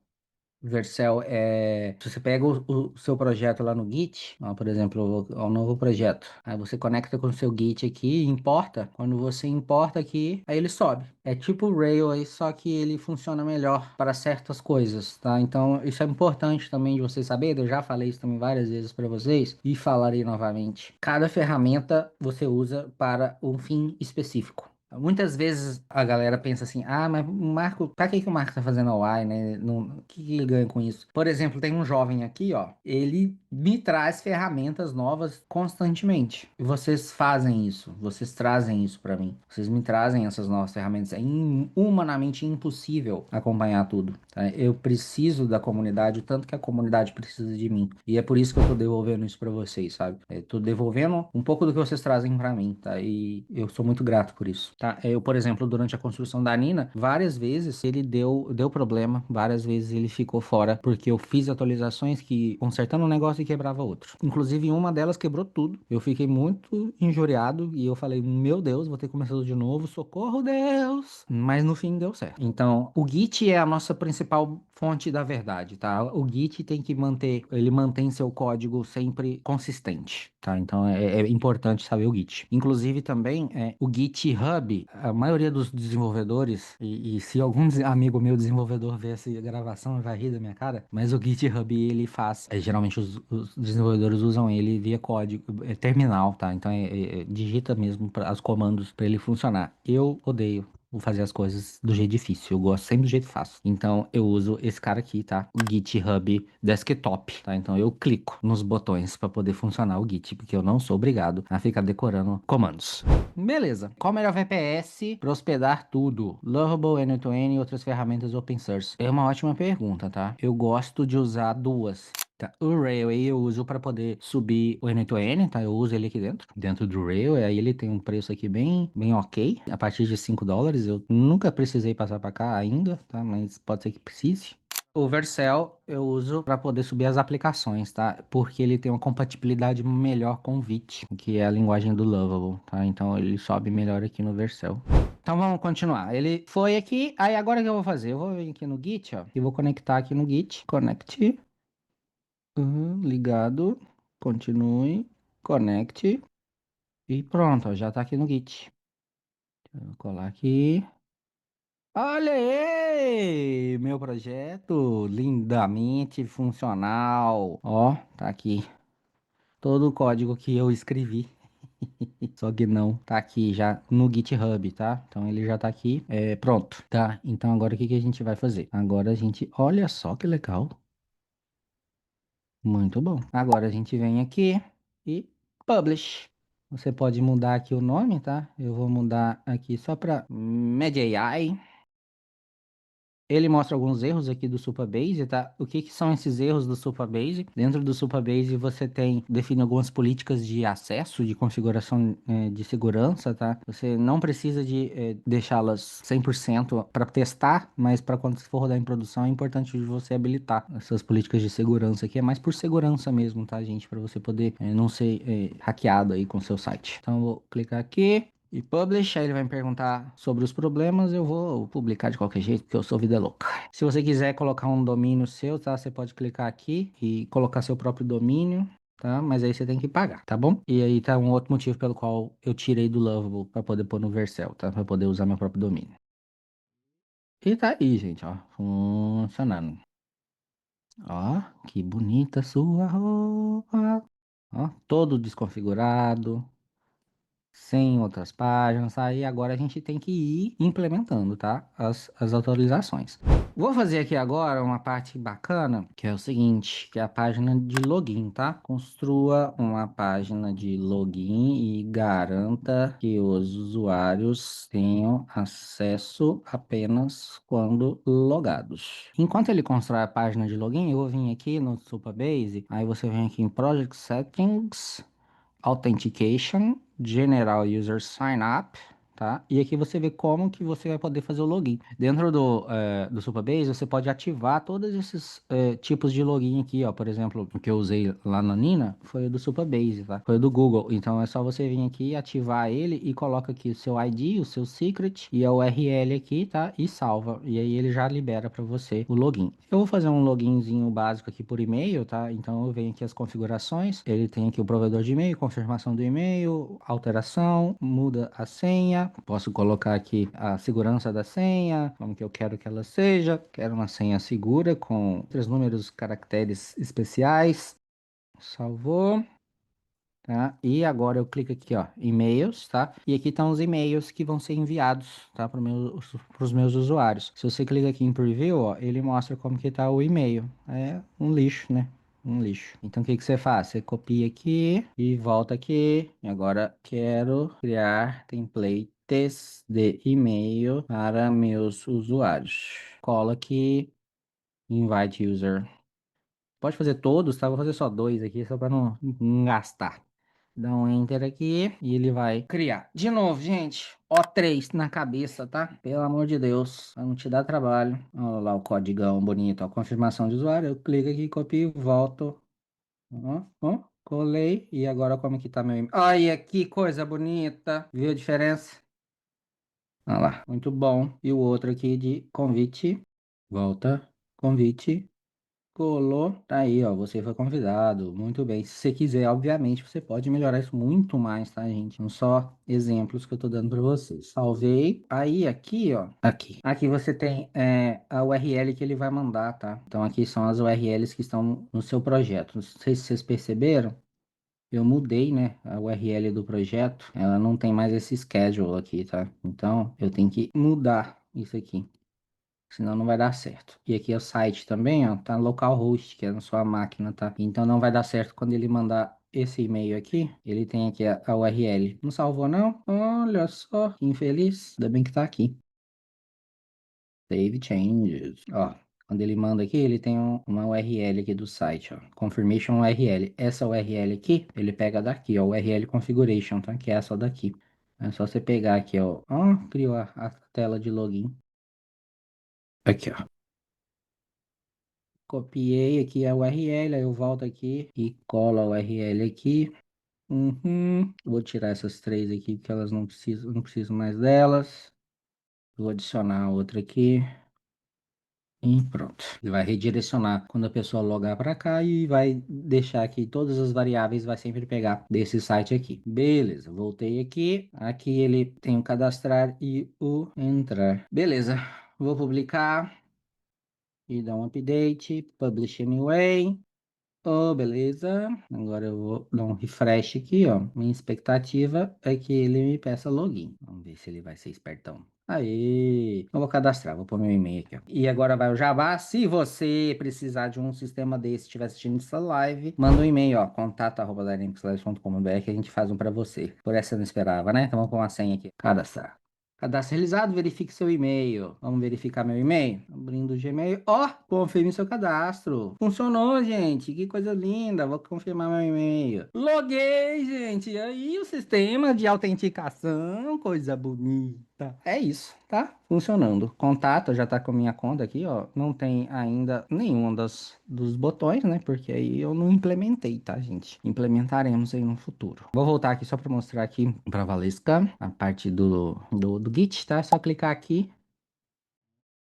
Vercel é. Se você pega o seu projeto lá no Git, ó, por exemplo, o novo projeto. Aí você conecta com o seu Git aqui, importa. Quando você importa aqui, aí ele sobe. É tipo o Rails, só que ele funciona melhor para certas coisas, tá? Então, isso é importante também de vocês saberem. Eu já falei isso também várias vezes para vocês e falarei novamente. Cada ferramenta você usa para um fim específico. Muitas vezes a galera pensa assim, ah, mas o Marco, pra que que o Marco tá fazendo a UI, né? Não, o que que ele ganha com isso? Por exemplo, tem um jovem aqui, ó, ele me traz ferramentas novas constantemente. E vocês fazem isso, vocês trazem isso pra mim. Vocês me trazem essas novas ferramentas. É humanamente impossível acompanhar tudo, tá? Eu preciso da comunidade, o tanto que a comunidade precisa de mim. E é por isso que eu tô devolvendo isso pra vocês, sabe? Eu tô devolvendo um pouco do que vocês trazem pra mim, tá? E eu sou muito grato por isso, tá? Eu, por exemplo, durante a construção da Nina, várias vezes ele deu problema, várias vezes ele ficou fora, porque eu fiz atualizações que consertando um negócio e quebrava outro. Inclusive, em uma delas quebrou tudo. Eu fiquei muito injuriado e eu falei, meu Deus, vou ter que começar tudo de novo, socorro, Deus! Mas no fim deu certo. Então, o Git é a nossa principal fonte da verdade, tá? O Git tem que manter, ele mantém seu código sempre consistente, tá? Então é importante saber o Git. Inclusive também o GitHub, a maioria dos desenvolvedores, e se algum amigo meu desenvolvedor ver essa gravação, vai rir da minha cara, mas o GitHub ele faz, geralmente os desenvolvedores usam ele via código, terminal, tá? Então digita mesmo os comandos para ele funcionar. Eu odeio. Vou fazer as coisas do jeito difícil. Eu gosto sempre do jeito fácil. Então eu uso esse cara aqui, tá? O GitHub Desktop, tá? Então eu clico nos botões para poder funcionar o Git, porque eu não sou obrigado a ficar decorando comandos. Beleza. Qual o melhor VPS para hospedar tudo? Lovable, N2N e outras ferramentas open source? É uma ótima pergunta, tá? Eu gosto de usar duas. Tá. O Railway eu uso para poder subir o N2N, tá? Eu uso ele aqui dentro do Railway, aí ele tem um preço aqui bem ok, a partir de $5. Eu nunca precisei passar para cá ainda, tá? Mas pode ser que precise. O Vercel eu uso para poder subir as aplicações, tá? Porque ele tem uma compatibilidade melhor com o Vite, que é a linguagem do Lovable, tá? Então ele sobe melhor aqui no Vercel. Então vamos continuar. Ele foi aqui, aí agora o que eu vou fazer? Eu vou vir aqui no Git, ó, e vou conectar aqui no Git. Connect. Ligado. Continue. Conecte. E pronto, ó, já tá aqui no Git. Vou colar aqui. Olha aí! Meu projeto lindamente funcional. Ó, tá aqui. Todo o código que eu escrevi. Só que não, tá aqui já no GitHub, tá? Então ele já tá aqui, pronto, tá? Então agora o que que a gente vai fazer? Agora a gente, olha só que legal. Muito bom. Agora a gente vem aqui e publish. Você pode mudar aqui o nome, tá? Eu vou mudar aqui só para MediaAI. Ele mostra alguns erros aqui do Supabase, tá? O que que são esses erros do Supabase? Dentro do Supabase você define algumas políticas de acesso, de configuração de segurança, tá? Você não precisa de deixá-las 100% para testar, mas para quando você for rodar em produção é importante você habilitar essas políticas de segurança aqui. É mais por segurança mesmo, tá, gente? Para você poder não ser hackeado aí com o seu site. Então eu vou clicar aqui e publish, aí ele vai me perguntar sobre os problemas, eu vou publicar de qualquer jeito, porque eu sou vida louca. Se você quiser colocar um domínio seu, tá? Você pode clicar aqui e colocar seu próprio domínio, tá? Mas aí você tem que pagar, tá bom? E aí tá um outro motivo pelo qual eu tirei do Lovable para poder pôr no Vercel, tá? Para poder usar meu próprio domínio. E tá aí, gente, ó, funcionando. Ó, que bonita sua roupa. Ó, todo desconfigurado. Sem outras páginas, aí agora a gente tem que ir implementando, tá? As atualizações. Vou fazer aqui agora uma parte bacana, que é o seguinte, que é a página de login, tá? Construa uma página de login e garanta que os usuários tenham acesso apenas quando logados. Enquanto ele constrói a página de login, eu vou vir aqui no Supabase, aí você vem aqui em Project Settings, Authentication, General User Sign Up, tá? E aqui você vê como que você vai poder fazer o login. Dentro do Supabase, você pode ativar todos esses tipos de login aqui, ó. Por exemplo, o que eu usei lá na Nina foi o do Supabase, tá? Foi o do Google. Então é só você vir aqui, ativar ele e coloca aqui o seu ID, o seu secret e a URL aqui, tá? E salva. E aí ele já libera para você o login. Eu vou fazer um loginzinho básico aqui por e-mail, tá? Então eu venho aqui as configurações. Ele tem aqui o provedor de e-mail, confirmação do e-mail, alteração, muda a senha. Posso colocar aqui a segurança da senha, como que eu quero que ela seja. Quero uma senha segura com 3 números, caracteres especiais. Salvou. tá? E agora eu clico aqui, ó, e-mails, tá? E aqui estão os e-mails que vão ser enviados, tá? Para os meus usuários. Se você clica aqui em preview, ó, ele mostra como que tá o e-mail. É um lixo, né? Um lixo. Então, o que que você faz? Você copia aqui e volta aqui. E agora, quero criar templates de e-mail para meus usuários. Cola aqui, invite user. Pode fazer todos, tá? Vou fazer só dois aqui, só para não gastar. Dá um enter aqui e ele vai criar. De novo, gente, O3 na cabeça, tá? Pelo amor de Deus, pra não te dar trabalho. Olha lá o códigão bonito, ó. Confirmação de usuário. Eu clico aqui, copio, volto. Ó, ó, colei. E agora como que tá meu e-mail? Olha que coisa bonita. Viu a diferença? Olha lá, muito bom. E o outro aqui de convite. Volta, convite. Colou, tá aí, ó. Você foi convidado. Muito bem. Se você quiser, obviamente, você pode melhorar isso muito mais, tá, gente? Não só exemplos que eu tô dando pra vocês. Salvei. Aí, aqui, ó. Aqui. Aqui você tem a URL que ele vai mandar, tá? Então, aqui são as URLs que estão no seu projeto. Não sei se vocês perceberam. Eu mudei, né, a URL do projeto. Ela não tem mais esse schedule aqui, tá? Então, eu tenho que mudar isso aqui. Senão não vai dar certo. E aqui é o site também, ó, tá localhost, que é na sua máquina, tá? Então não vai dar certo quando ele mandar esse e-mail aqui. Ele tem aqui a URL. Não salvou, não? Olha só, que infeliz. Ainda bem que tá aqui. Save changes. Ó, quando ele manda aqui, ele tem uma URL aqui do site, ó. Confirmation URL. Essa URL aqui, ele pega daqui, ó, URL configuration, tá? Que é essa daqui. É só você pegar aqui, ó. Ó, criou a tela de login. Aqui, ó. Copiei aqui a URL, aí eu volto aqui e colo a URL aqui. Vou tirar essas três aqui porque elas não preciso mais delas. Vou adicionar outra aqui e pronto. Ele vai redirecionar quando a pessoa logar para cá e vai deixar aqui todas as variáveis, vai sempre pegar desse site aqui. Beleza, voltei aqui. Aqui ele tem o cadastrar e o entrar. Beleza, vou publicar e dar um update. Publish anyway. Oh, beleza. Agora eu vou dar um refresh aqui, ó. Minha expectativa é que ele me peça login. Vamos ver se ele vai ser espertão. Aí, eu vou cadastrar, vou pôr meu e-mail aqui, ó. E agora vai o Jabá. Se você precisar de um sistema desse, estiver assistindo essa live, manda um e-mail, ó, contato@dynamicslabs.com.br que a gente faz um pra você. Por essa eu não esperava, né? Então vamos pôr uma senha aqui. Cadastrar. Cadastro realizado, verifique seu e-mail. Vamos verificar meu e-mail? Abrindo o Gmail. Ó, confirme seu cadastro. Funcionou, gente. Que coisa linda. Vou confirmar meu e-mail. Loguei, gente. E aí, o sistema de autenticação, coisa bonita. É isso, tá? Funcionando. Contato já tá com minha conta aqui, ó. Não tem ainda nenhum dos botões, né? Porque aí eu não implementei, tá, gente? Implementaremos aí no futuro. Vou voltar aqui só para mostrar aqui para Valesca a parte do Git, tá? É só clicar aqui.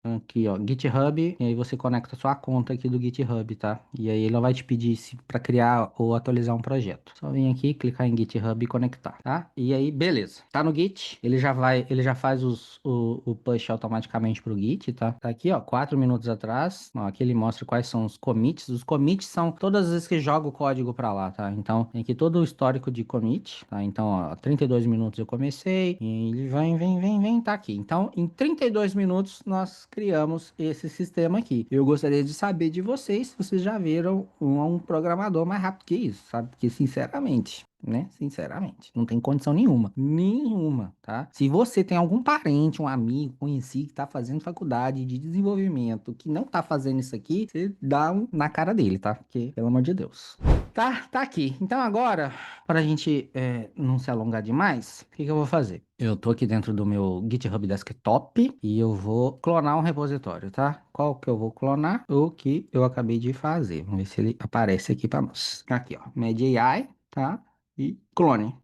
Aqui, ó, GitHub, e aí você conecta a sua conta aqui do GitHub, tá? E aí ele vai te pedir se para criar ou atualizar um projeto. Só vir aqui, clicar em GitHub e conectar, tá? E aí, beleza. Tá no Git, ele já faz o push automaticamente pro Git, tá? Tá aqui, ó, 4 minutos atrás. Ó, aqui ele mostra quais são os commits. Os commits são todas as vezes que joga o código para lá, tá? Então, tem aqui todo o histórico de commit, tá? Então, ó, 32 minutos eu comecei, e ele vem, tá aqui. Então, em 32 minutos nós criamos esse sistema aqui. Eu gostaria de saber de vocês se vocês já viram um programador mais rápido que isso, sabe? Porque, sinceramente, né? Sinceramente, não tem condição nenhuma. Nenhuma, tá? Se você tem algum parente, um amigo, conhecido que tá fazendo faculdade de desenvolvimento, que não tá fazendo isso aqui, você dá um na cara dele, tá? Porque, pelo amor de Deus. Tá aqui. Então agora, para a gente não se alongar demais, o que que eu vou fazer? Eu tô aqui dentro do meu GitHub Desktop e eu vou clonar um repositório, tá? Qual que eu vou clonar? O que eu acabei de fazer. Vamos ver se ele aparece aqui para nós. Aqui, ó. MediAI, tá? E clone.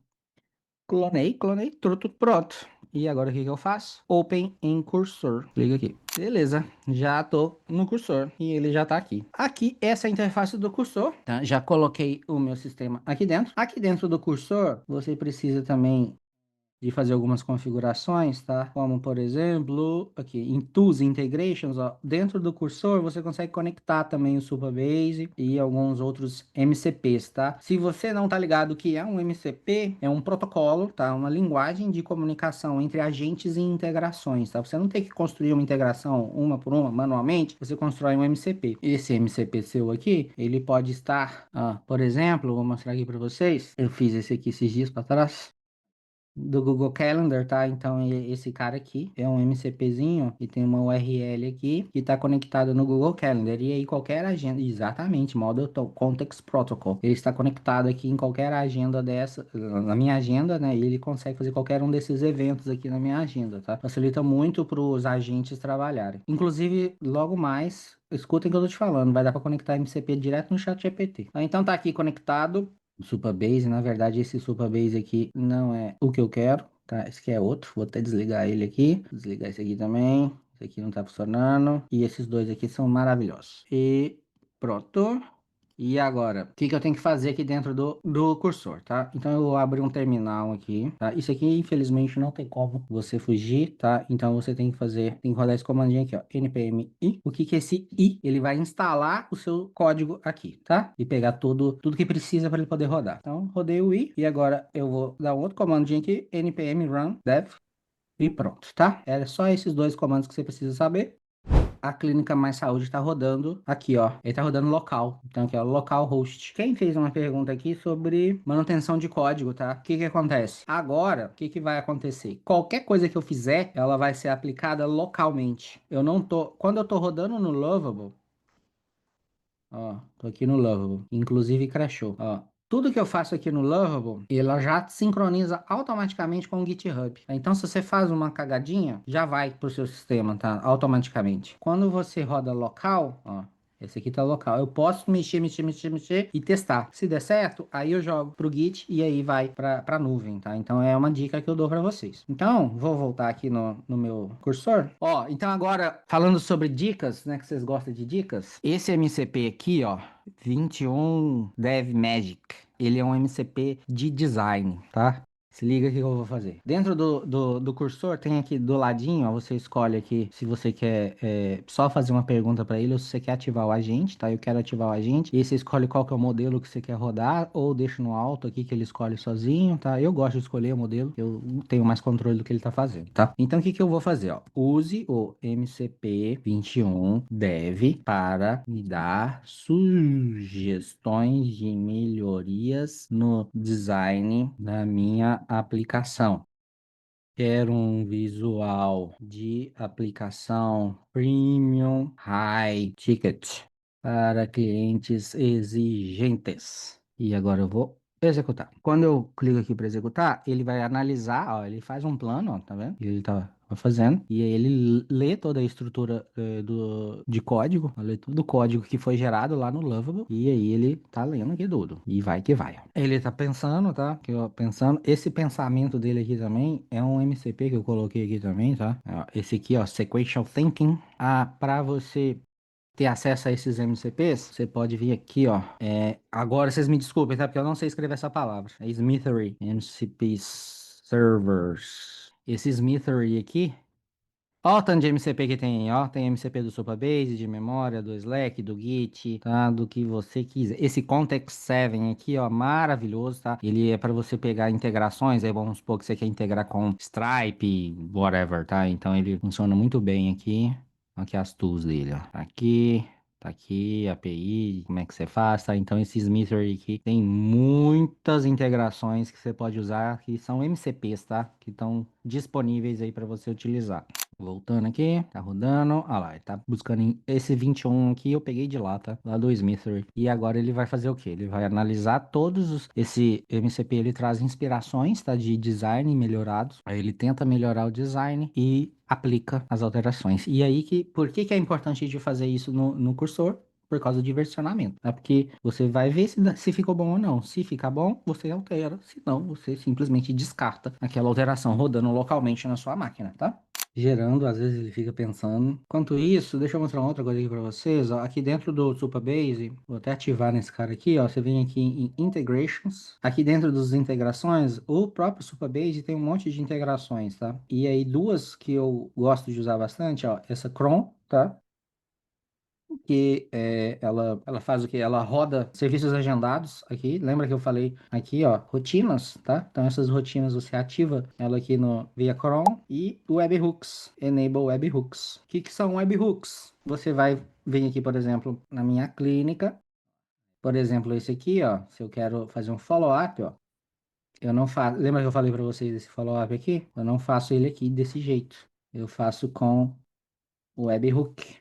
Clonei, tudo pronto. E agora o que que eu faço? Open em cursor. Clica aqui. Beleza, já tô no cursor e ele já tá aqui. Aqui, essa é a interface do cursor, tá? Já coloquei o meu sistema aqui dentro. Aqui dentro do cursor, você precisa também de fazer algumas configurações, tá? Como, por exemplo, aqui em Tools e Integrations, ó, dentro do cursor você consegue conectar também o Supabase e alguns outros MCPs, tá? Se você não tá ligado o que é um MCP, é um protocolo, tá? Uma linguagem de comunicação entre agentes e integrações, tá? Você não tem que construir uma integração uma por uma manualmente, você constrói um MCP. Esse MCP seu aqui, ele pode estar, por exemplo, vou mostrar aqui para vocês. Eu fiz esse aqui esses dias para trás do Google Calendar, tá? Então, esse cara aqui é um MCPzinho e tem uma URL aqui que está conectado no Google Calendar. E aí, qualquer agenda, exatamente, Model Context Protocol, ele está conectado aqui em qualquer agenda dessa, na minha agenda, né? E ele consegue fazer qualquer um desses eventos aqui na minha agenda, tá? Facilita muito para os agentes trabalharem. Inclusive, logo mais, escutem o que eu tô te falando, vai dar para conectar MCP direto no chat GPT. Então, tá aqui conectado o Supabase. Na verdade, esse Supabase aqui não é o que eu quero, tá? Esse aqui é outro. Vou até desligar ele aqui. Desligar esse aqui também. Esse aqui não tá funcionando. E esses dois aqui são maravilhosos. E pronto. E agora, o que que eu tenho que fazer aqui dentro do cursor, tá? Então eu vou abrir um terminal aqui, tá? Isso aqui, infelizmente, não tem como você fugir, tá? Então você tem que fazer, tem que rodar esse comandinho aqui, ó, npm i. O que que é esse i? Ele vai instalar o seu código aqui, tá? E pegar tudo que precisa para ele poder rodar. Então, rodei o i e agora eu vou dar um outro comandinho aqui, npm run dev e pronto, tá? Era só esses dois comandos que você precisa saber. A Clínica Mais Saúde está rodando aqui, ó. Ele está rodando local. Então, aqui, ó, localhost. Quem fez uma pergunta aqui sobre manutenção de código, tá? O que que acontece? Agora, o que que vai acontecer? Qualquer coisa que eu fizer, ela vai ser aplicada localmente. Eu não tô... Quando eu tô rodando no Lovable, ó, tô aqui no Lovable. Inclusive crashou, ó. Tudo que eu faço aqui no Lovable, ela já sincroniza automaticamente com o GitHub. Então, se você faz uma cagadinha, já vai pro seu sistema, tá? Automaticamente. Quando você roda local, ó, esse aqui tá local. Eu posso mexer e testar. Se der certo, aí eu jogo pro Git e aí vai pra nuvem, tá? Então é uma dica que eu dou pra vocês. Então, vou voltar aqui no meu cursor. Ó, então agora, falando sobre dicas, né? Que vocês gostam de dicas. Esse MCP aqui, ó, 21 Dev Magic. Ele é um MCP de design, tá? Se liga o que eu vou fazer. Dentro do cursor, tem aqui do ladinho, ó, você escolhe aqui se você quer só fazer uma pergunta para ele ou se você quer ativar o agente, tá? Eu quero ativar o agente. E aí você escolhe qual que é o modelo que você quer rodar ou deixa no alto aqui que ele escolhe sozinho, tá? Eu gosto de escolher o modelo, eu tenho mais controle do que ele tá fazendo, tá? Então o que que eu vou fazer, ó? Use o MCP 21 dev para me dar sugestões de melhorias no design da minha aplicação. Quero um visual de aplicação premium high ticket para clientes exigentes. E agora eu vou executar. Quando eu clico aqui para executar, ele vai analisar, ó, ele faz um plano, ó, tá vendo? Ele tá fazendo. E aí ele lê toda a estrutura de código, lê todo o código que foi gerado lá no Lovable. E aí ele tá lendo aqui tudo. E vai que vai. Ele tá pensando, tá? Que eu pensando. Esse pensamento dele aqui também é um MCP que eu coloquei aqui também, tá? Ó, esse aqui, ó, Sequential Thinking. Para você ter acesso a esses MCPs, você pode vir aqui, ó. Agora vocês me desculpem, tá? Porque eu não sei escrever essa palavra. É Smithery, MCP Servers. Esse Smithery aqui, ó o tanto de MCP que tem, ó. Tem MCP do Supabase, de memória, do Slack, do Git, tá? Do que você quiser. Esse Context 7 aqui, ó, maravilhoso, tá? Ele é para você pegar integrações, aí vamos supor que você quer integrar com Stripe, whatever, tá? Então ele funciona muito bem aqui. Aqui as tools dele, ó. Tá aqui, API, como é que você faz, tá? Então esse Smithery aqui tem muitas integrações que você pode usar, que são MCPs, tá? Que estão disponíveis aí para você utilizar. Voltando aqui, tá rodando. Ah lá, ele tá buscando esse 21 aqui, eu peguei de lá, tá? Lá do Smithery. E agora ele vai fazer o quê? Ele vai analisar esse MCP, ele traz inspirações, tá? De design melhorados. Aí ele tenta melhorar o design e aplica as alterações. E aí, por que que é importante de fazer isso no cursor? Por causa de versionamento, tá? Porque você vai ver se ficou bom ou não. Se ficar bom, você altera. Se não, você simplesmente descarta aquela alteração rodando localmente na sua máquina, tá? gerando, às vezes ele fica pensando. Enquanto isso, deixa eu mostrar uma outra coisa aqui para vocês, ó. Aqui dentro do Supabase, vou até ativar nesse cara aqui, ó. Você vem aqui em Integrations. Aqui dentro das integrações, o próprio Supabase tem um monte de integrações, tá? E aí duas que eu gosto de usar bastante, ó. Essa Chrome, tá? Que ela faz o que? Ela roda serviços agendados aqui. Lembra que eu falei aqui, ó, rotinas, tá? Então essas rotinas você ativa ela aqui no via Chrome e webhooks, enable webhooks. O que que são webhooks? Você vai vir aqui, por exemplo, na minha clínica, por exemplo, esse aqui, ó, se eu quero fazer um follow-up, ó, eu não faço, lembra que eu falei para vocês desse follow-up aqui? Eu não faço ele aqui desse jeito. Eu faço com o webhook.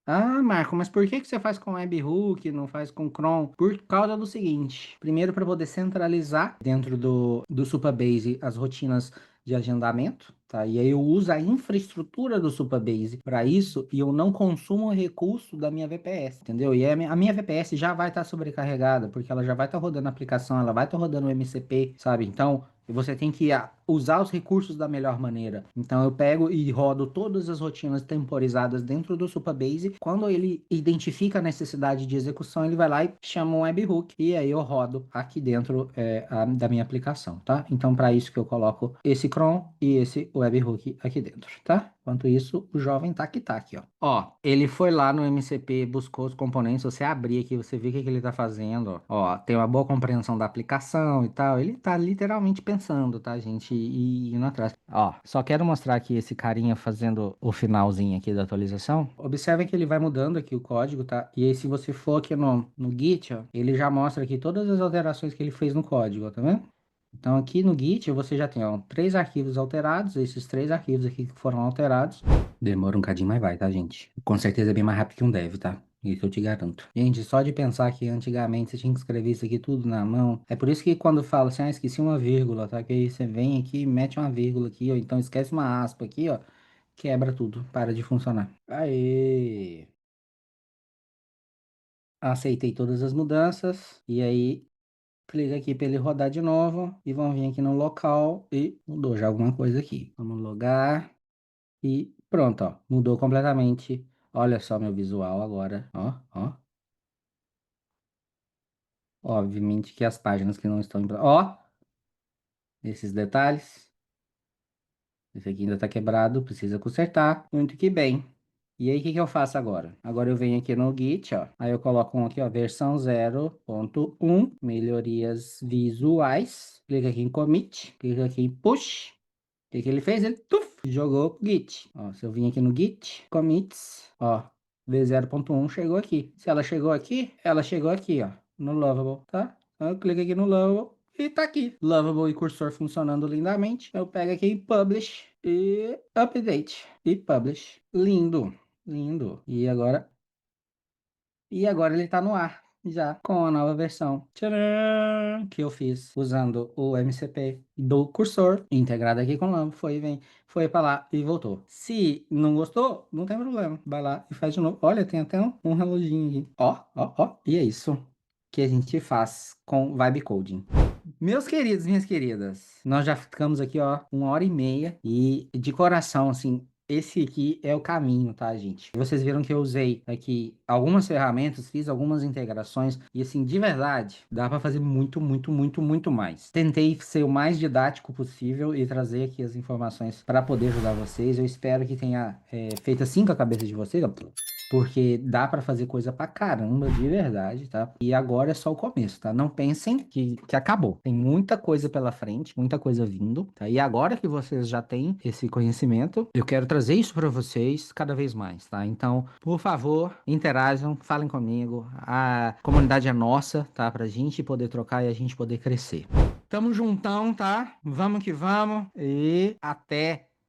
Ah, Marco, mas por que que você faz com webhook, e não faz com cron? Por causa do seguinte: primeiro, para poder centralizar dentro do Supabase as rotinas de agendamento, tá? E aí eu uso a infraestrutura do Supabase para isso e eu não consumo o recurso da minha VPS, entendeu? E a minha VPS já vai estar sobrecarregada, porque ela já vai estar rodando a aplicação, ela vai estar rodando o MCP, sabe? Então, você tem que usar os recursos da melhor maneira. Então eu pego e rodo todas as rotinas temporizadas dentro do Supabase. Quando ele identifica a necessidade de execução, ele vai lá e chama um webhook e aí eu rodo aqui dentro da minha aplicação, tá? Então para isso que eu coloco esse cron e esse webhook aqui dentro, tá? Enquanto isso, o jovem tá aqui, ó. Ó, ele foi lá no MCP, buscou os componentes, você abrir aqui, você vê o que que ele tá fazendo, ó. Ó, tem uma boa compreensão da aplicação e tal. Ele tá literalmente pensando, tá, gente? E indo atrás. Ó, só quero mostrar aqui esse carinha fazendo o finalzinho aqui da atualização. Observe que ele vai mudando aqui o código, tá? E aí, se você for aqui no Git, ó, ele já mostra aqui todas as alterações que ele fez no código, ó, tá vendo? Então aqui no Git você já tem, ó, 3 arquivos alterados, esses 3 arquivos aqui que foram alterados. Demora um cadinho, mas vai, tá, gente? Com certeza é bem mais rápido que um dev, tá? Isso eu te garanto. Gente, só de pensar que antigamente você tinha que escrever isso aqui tudo na mão. É por isso que quando fala assim, esqueci uma vírgula, tá? Que aí você vem aqui e mete uma vírgula aqui, ou então esquece uma aspa aqui, ó. Quebra tudo, para de funcionar. Aê! Aceitei todas as mudanças. E aí clica aqui para ele rodar de novo e vamos vir aqui no local e mudou já alguma coisa aqui. Vamos logar e pronto, ó, mudou completamente. Olha só meu visual agora, ó, ó. Obviamente que as páginas que não estão em... Ó, esses detalhes. Esse aqui ainda tá quebrado, precisa consertar. Muito que bem. E aí, o que que eu faço agora? Agora eu venho aqui no Git, ó. Aí eu coloco aqui, ó, versão 0.1, melhorias visuais. Clica aqui em commit, clica aqui em push. O que que ele fez? Ele jogou pro Git. Ó, se eu vim aqui no Git, commits, ó, v0.1 chegou aqui. Se ela chegou aqui, ó, no Lovable, tá? Então eu clico aqui no Lovable e tá aqui. Lovable e cursor funcionando lindamente. Eu pego aqui em Publish e Update e Publish. Lindo, lindo. E agora ele tá no ar, já com a nova versão. Tcharam! Que eu fiz usando o MCP do cursor, integrado aqui com o Lambo. Foi para lá e voltou. Se não gostou, não tem problema. Vai lá e faz de novo. Olha, tem até um reloginho aqui. Ó, ó, ó. E é isso que a gente faz com Vibe Coding. Meus queridos, minhas queridas, nós já ficamos aqui, ó, 1h30 e de coração, assim, esse aqui é o caminho, tá, gente? Vocês viram que eu usei aqui algumas ferramentas, fiz algumas integrações e, assim, de verdade, dá para fazer muito, muito, muito, muito mais. Tentei ser o mais didático possível e trazer aqui as informações para poder ajudar vocês. Eu espero que tenha feito assim com a cabeça de vocês, ó. Porque dá pra fazer coisa pra caramba, de verdade, tá? E agora é só o começo, tá? Não pensem que acabou. Tem muita coisa pela frente, muita coisa vindo, tá? E agora que vocês já têm esse conhecimento, eu quero trazer isso pra vocês cada vez mais, tá? Então, por favor, interajam, falem comigo. A comunidade é nossa, tá? Pra gente poder trocar e a gente poder crescer. Tamo juntão, tá? Vamos que vamos e até